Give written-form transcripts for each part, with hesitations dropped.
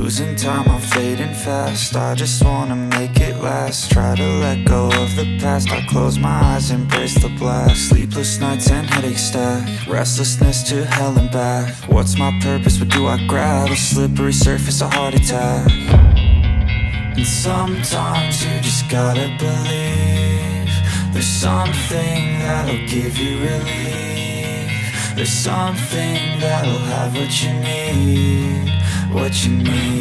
Losing time, I'm fading fast. I just wanna make it last. Try to let go of the past. I close my eyes, embrace the blast. Sleepless nights and headaches stack. Restlessness to hell and back. What's my purpose? What do I grab? A slippery surface, a heart attack. And sometimes you just gotta believe there's something that'll give you relief. There's something that'll have what you need, what you need.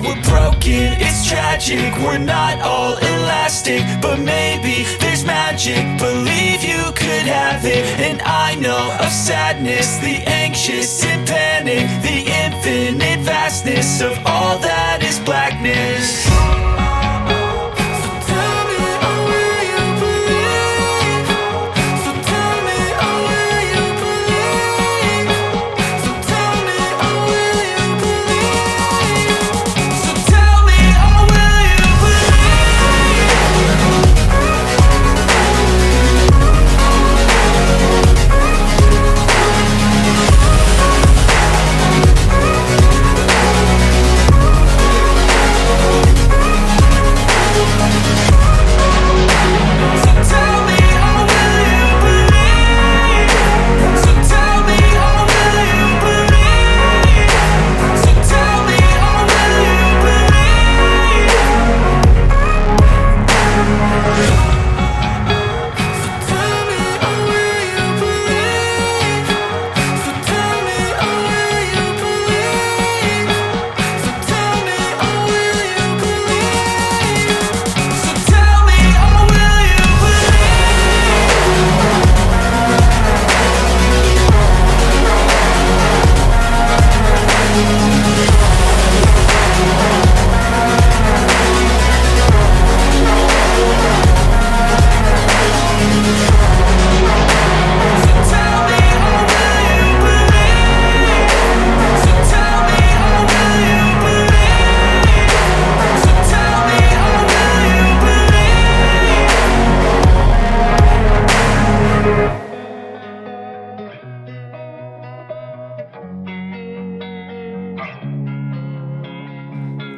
We're broken, it's tragic, we're not all elastic, but maybe there's magic. Believe you could have it. And I know of sadness, the anxious and panic, the infinite vastness of all that is blackness.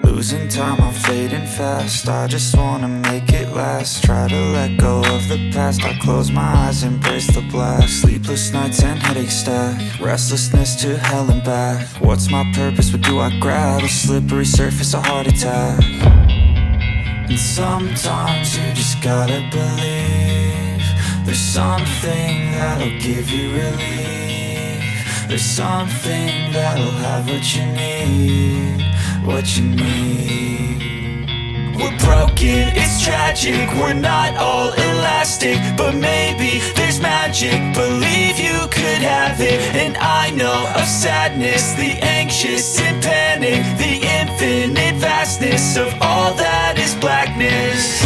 Losing time, I'm fading fast. I just wanna make it last. Try to let go of the past. I close my eyes, embrace the blast. Sleepless nights and headaches stack. Restlessness to hell and back. What's my purpose? What do I grab? A slippery surface, a heart attack. And sometimes you just gotta believe there's something that'll give you relief. There's something that'll have what you need, what you need. We're broken, it's tragic, we're not all elastic, but maybe there's magic. Believe you could have it. And I know of sadness, the anxious and panic, the infinite vastness of all that is blackness.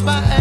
my